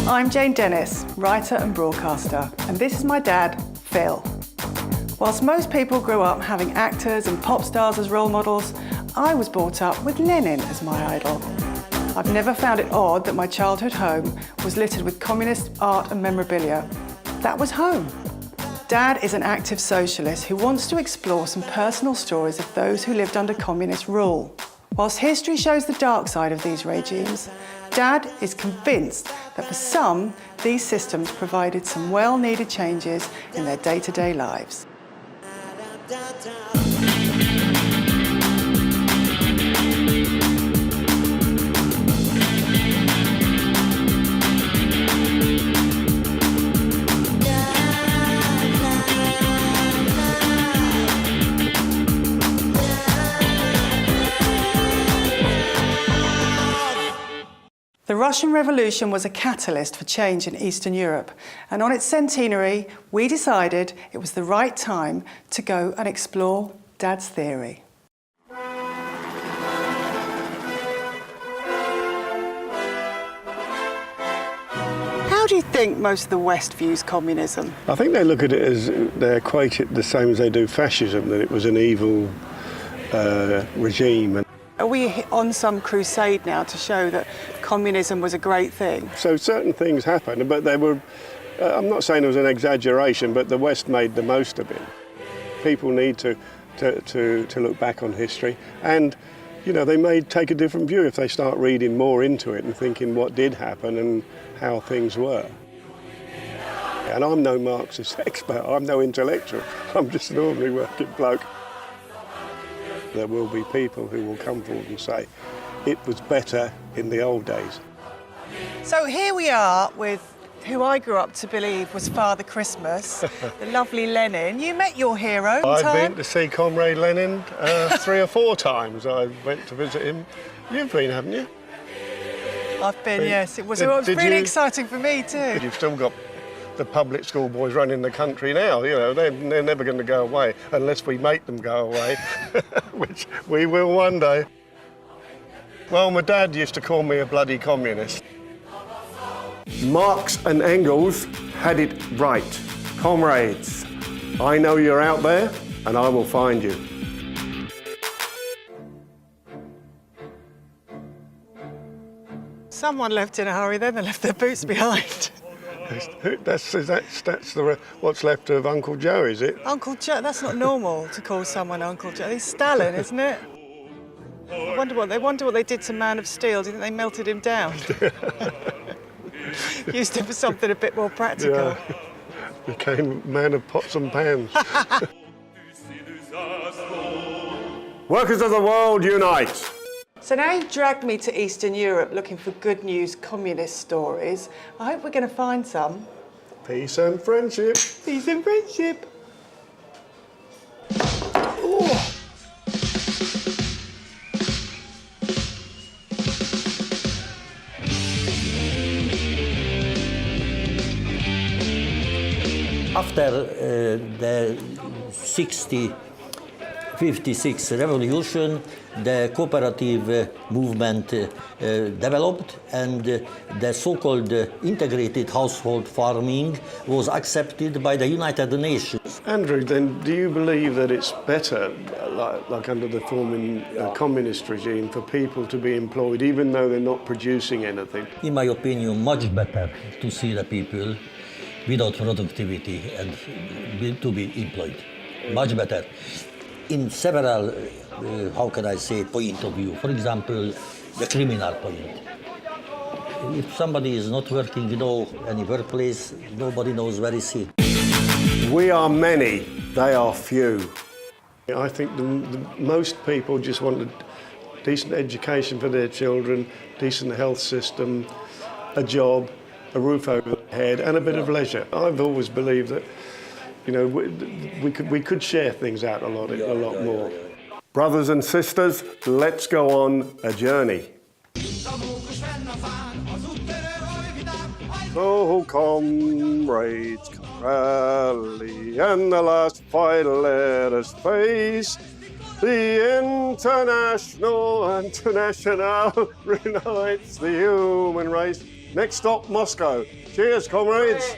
I'm Jane Dennis, writer and broadcaster, and this is my dad, Phil. Whilst most people grew up having actors and pop stars as role models, I was brought up with Lenin as my idol. I've never found it odd that my childhood home was littered with communist art and memorabilia. That was home. Dad is an active socialist who wants to explore some personal stories of those who lived under communist rule. Whilst history shows the dark side of these regimes, Dad is convinced that for some, these systems provided some well-needed changes in their day-to-day lives. The Russian Revolution was a catalyst for change in Eastern Europe, and on its centenary, we decided it was the right time to go and explore Dad's theory. How do you think most of the West views communism? I think they look at it as, they equate it the same as they do fascism, that it was an evil regime. Are we on some crusade now to show that communism was a great thing? So certain things happened, but they were, I'm not saying it was an exaggeration, but the West made the most of it. People need to look back on history, and you know, they may take a different view if they start reading more into it and thinking what did happen and how things were. And I'm no Marxist expert, I'm no intellectual, I'm just an ordinary working bloke. There will be people who will come forward and say, it was better in the old days. So here we are with who I grew up to believe was Father Christmas, the lovely Lenin. You met your hero. I've been to see Comrade Lenin 3 or 4 times. I went to visit him. You've been, haven't you? I've been, yes. It was really exciting for me too. You've still got the public school boys running the country now, you know, they're never going to go away unless we make them go away, which we will one day. Well, my dad used to call me a bloody communist. Marx and Engels had it right. Comrades, I know you're out there and I will find you. Someone left in a hurry, then they left their boots behind. That's what's left of Uncle Joe, is it? Uncle Joe, that's not normal to call someone Uncle Joe. It's Stalin, isn't it? I wonder what they did to Man of Steel. Do you think they melted him down? Used him for something a bit more practical. Yeah. Became man of pots and pans. Workers of the world, unite! So now you've dragged me to Eastern Europe looking for good news communist stories. I hope we're going to find some. Peace and friendship. Peace and friendship. Oh. After the 56 revolution, the cooperative movement developed, and the so-called integrated household farming was accepted by the United Nations. Andrew, then, do you believe that it's better, like under the former communist regime, for people to be employed even though they're not producing anything? In my opinion, much better to see the people without productivity and to be employed. Much better. In several, how can I say, point of view. For example, the criminal point. If somebody is not working, any workplace, nobody knows where is he. We are many, they are few. I think most people just want a decent education for their children, decent health system, a job, a roof over their head, and a bit of leisure. I've always believed that, you know, we could share things out a lot more. Brothers and sisters, let's go on a journey. Oh, comrades, come rally, and the last fight let us face. The international reunites the human race. Next stop, Moscow. Cheers, comrades.